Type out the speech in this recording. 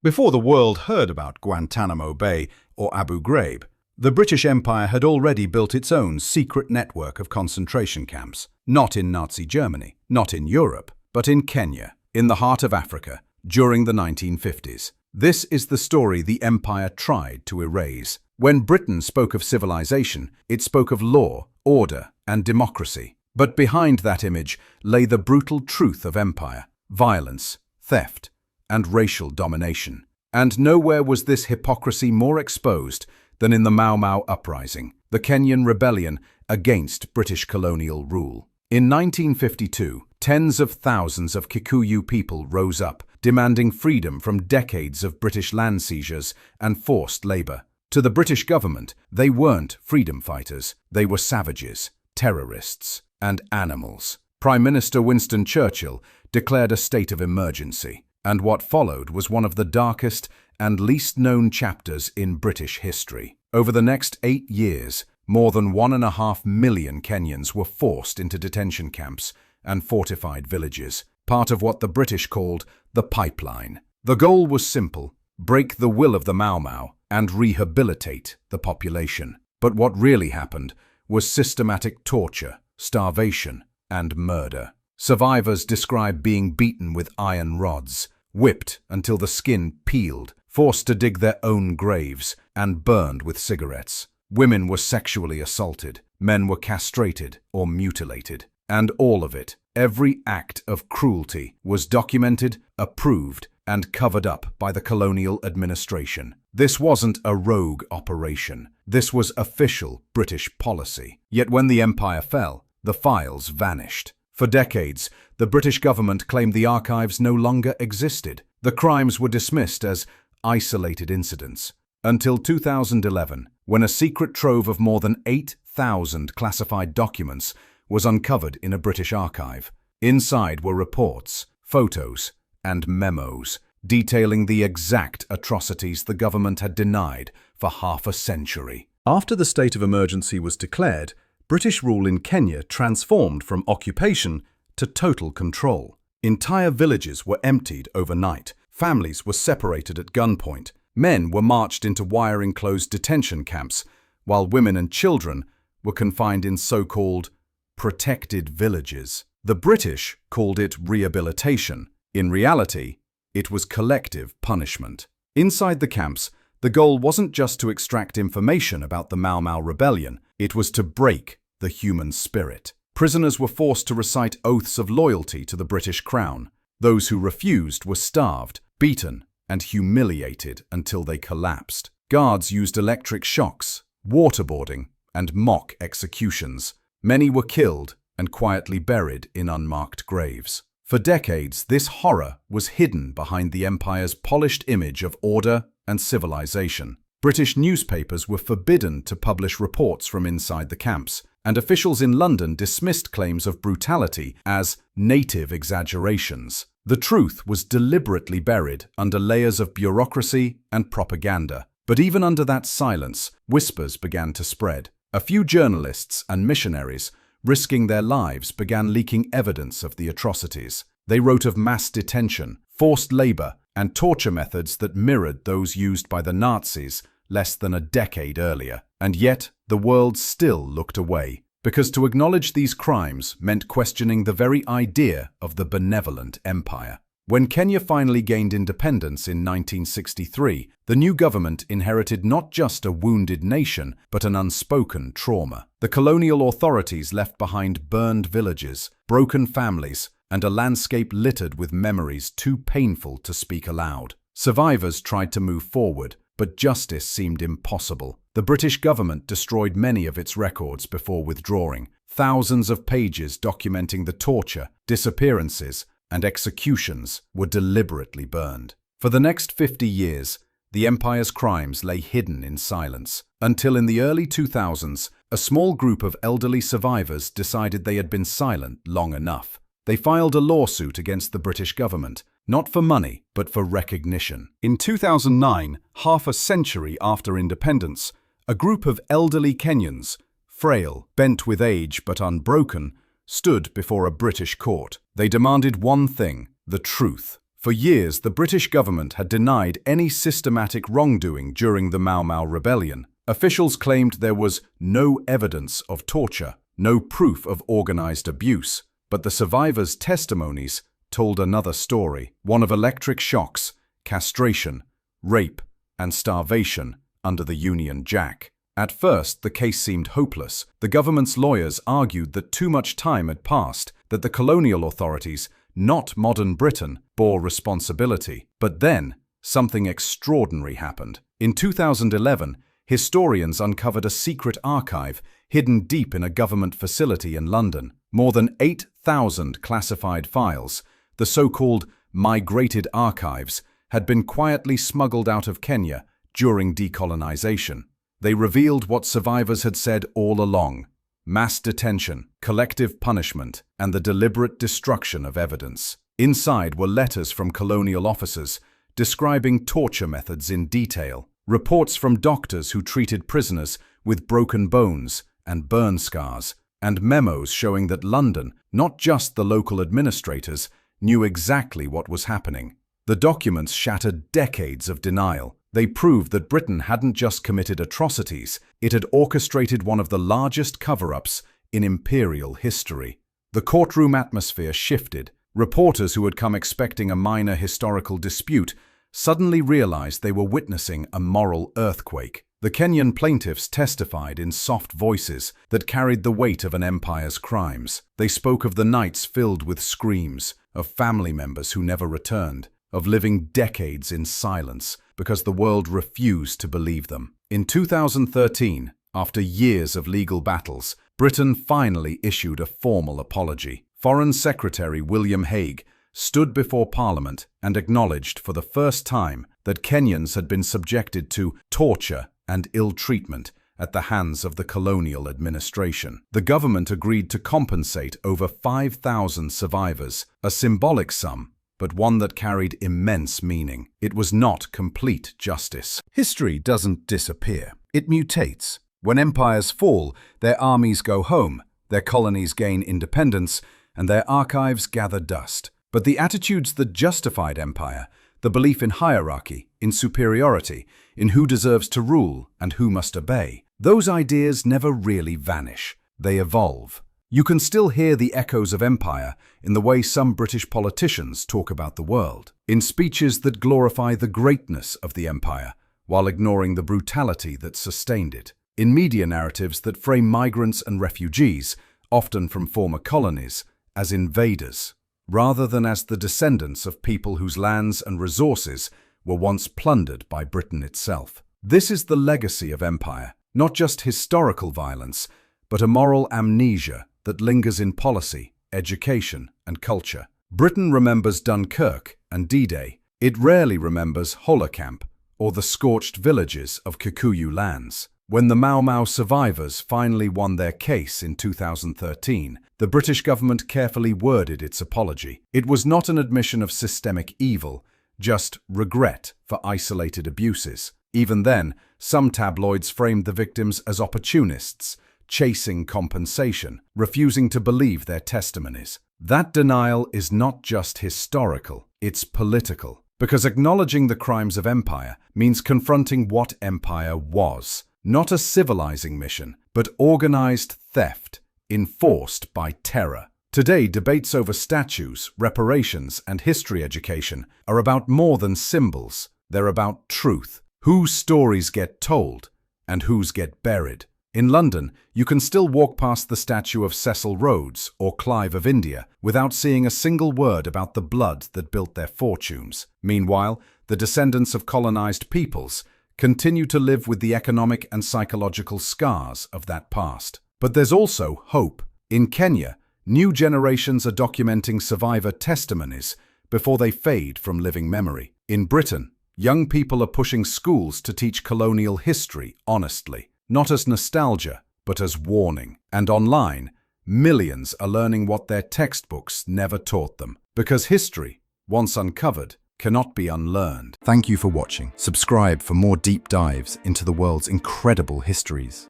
Before the world heard about Guantanamo Bay or Abu Ghraib, the British Empire had already built its own secret network of concentration camps, not in Nazi Germany, not in Europe, but in Kenya, in the heart of Africa, during the 1950s. This is the story the empire tried to erase. When Britain spoke of civilization, it spoke of law, order, and democracy. But behind that image lay the brutal truth of empire: violence, theft, and racial domination. And nowhere was this hypocrisy more exposed than in the Mau Mau uprising, the Kenyan rebellion against British colonial rule. In 1952, tens of thousands of Kikuyu people rose up, demanding freedom from decades of British land seizures and forced labor. To the British government, they weren't freedom fighters, they were savages, terrorists, and animals. Prime Minister Winston Churchill declared a state of emergency, and what followed was one of the darkest and least known chapters in British history. Over the next 8 years, more than 1.5 million Kenyans were forced into detention camps and fortified villages, part of what the British called the pipeline. The goal was simple: break the will of the Mau Mau and rehabilitate the population. But what really happened was systematic torture, starvation, and murder. Survivors describe being beaten with iron rods, whipped until the skin peeled, forced to dig their own graves, and burned with cigarettes. Women were sexually assaulted, men were castrated or mutilated, and all of it, every act of cruelty, was documented, approved, and covered up by the colonial administration. This wasn't a rogue operation. This was official British policy. Yet when the empire fell, the files vanished. For decades, the British government claimed the archives no longer existed. The crimes were dismissed as isolated incidents. Until 2011, when a secret trove of more than 8,000 classified documents was uncovered in a British archive. Inside were reports, photos, and memos detailing the exact atrocities the government had denied for half a century. After the state of emergency was declared, British rule in Kenya transformed from occupation to total control. Entire villages were emptied overnight. Families were separated at gunpoint. Men were marched into wire-enclosed detention camps, while women and children were confined in so-called protected villages. The British called it rehabilitation. In reality, it was collective punishment. Inside the camps, the goal wasn't just to extract information about the Mau Mau rebellion, it was to break the human spirit. Prisoners were forced to recite oaths of loyalty to the British Crown. Those who refused were starved, beaten, and humiliated until they collapsed. Guards used electric shocks, waterboarding, and mock executions. Many were killed and quietly buried in unmarked graves. For decades, this horror was hidden behind the empire's polished image of order and civilization. British newspapers were forbidden to publish reports from inside the camps, and officials in London dismissed claims of brutality as native exaggerations. The truth was deliberately buried under layers of bureaucracy and propaganda. But even under that silence, whispers began to spread. A few journalists and missionaries, risking their lives, began leaking evidence of the atrocities. They wrote of mass detention, forced labor, and torture methods that mirrored those used by the Nazis less than a decade earlier. And yet, the world still looked away, because to acknowledge these crimes meant questioning the very idea of the benevolent empire. When Kenya finally gained independence in 1963, the new government inherited not just a wounded nation, but an unspoken trauma. The colonial authorities left behind burned villages, broken families, and a landscape littered with memories too painful to speak aloud. Survivors tried to move forward, but justice seemed impossible. The British government destroyed many of its records before withdrawing. Thousands of pages documenting the torture, disappearances, and executions were deliberately burned. For the next 50 years, the empire's crimes lay hidden in silence, until in the early 2000s, a small group of elderly survivors decided they had been silent long enough. They filed a lawsuit against the British government, not for money, but for recognition. In 2009, half a century after independence, a group of elderly Kenyans, frail, bent with age but unbroken, stood before a British court. They demanded one thing: the truth. For years, the British government had denied any systematic wrongdoing during the Mau Mau Rebellion. Officials claimed there was no evidence of torture, no proof of organized abuse. But the survivors' testimonies told another story, one of electric shocks, castration, rape, and starvation under the Union Jack. At first, the case seemed hopeless. The government's lawyers argued that too much time had passed, that the colonial authorities, not modern Britain, bore responsibility. But then, something extraordinary happened. In 2011, historians uncovered a secret archive hidden deep in a government facility in London. More than 8,000 classified files, the so-called migrated archives, had been quietly smuggled out of Kenya during decolonization. They revealed what survivors had said all along: mass detention, collective punishment, and the deliberate destruction of evidence. Inside were letters from colonial officers describing torture methods in detail, reports from doctors who treated prisoners with broken bones and burn scars, and memos showing that London, not just the local administrators, knew exactly what was happening. The documents shattered decades of denial. They proved that Britain hadn't just committed atrocities, it had orchestrated one of the largest cover-ups in imperial history. The courtroom atmosphere shifted. Reporters who had come expecting a minor historical dispute suddenly realized they were witnessing a moral earthquake. The Kenyan plaintiffs testified in soft voices that carried the weight of an empire's crimes. They spoke of the nights filled with screams, of family members who never returned, of living decades in silence because the world refused to believe them. In 2013, after years of legal battles, Britain finally issued a formal apology. Foreign Secretary William Hague stood before Parliament and acknowledged for the first time that Kenyans had been subjected to torture and ill treatment at the hands of the colonial administration. The government agreed to compensate over 5,000 survivors, a symbolic sum, but one that carried immense meaning. It was not complete justice. History doesn't disappear. It mutates. When empires fall, their armies go home, their colonies gain independence, and their archives gather dust. But the attitudes that justified empire, the belief in hierarchy, in superiority, in who deserves to rule and who must obey, those ideas never really vanish. They evolve. You can still hear the echoes of empire in the way some British politicians talk about the world, in speeches that glorify the greatness of the empire while ignoring the brutality that sustained it, in media narratives that frame migrants and refugees, often from former colonies, as invaders, rather than as the descendants of people whose lands and resources were once plundered by Britain itself. This is the legacy of empire, not just historical violence, but a moral amnesia that lingers in policy, education, and culture. Britain remembers Dunkirk and D-Day. It rarely remembers Holocamp or the scorched villages of Kikuyu lands. When the Mau Mau survivors finally won their case in 2013, the British government carefully worded its apology. It was not an admission of systemic evil, just regret for isolated abuses. Even then, some tabloids framed the victims as opportunists, chasing compensation, refusing to believe their testimonies. That denial is not just historical, it's political. Because acknowledging the crimes of empire means confronting what empire was. Not a civilizing mission, but organized theft, enforced by terror. Today, debates over statues, reparations, and history education are about more than symbols. They're about truth. Whose stories get told, and whose get buried. In London, you can still walk past the statue of Cecil Rhodes or Clive of India without seeing a single word about the blood that built their fortunes. Meanwhile, the descendants of colonized peoples continue to live with the economic and psychological scars of that past. But there's also hope. In Kenya, new generations are documenting survivor testimonies before they fade from living memory. In Britain, young people are pushing schools to teach colonial history honestly, not as nostalgia, but as warning. And online, millions are learning what their textbooks never taught them. Because history, once uncovered, cannot be unlearned. Thank you for watching. Subscribe for more deep dives into the world's incredible histories.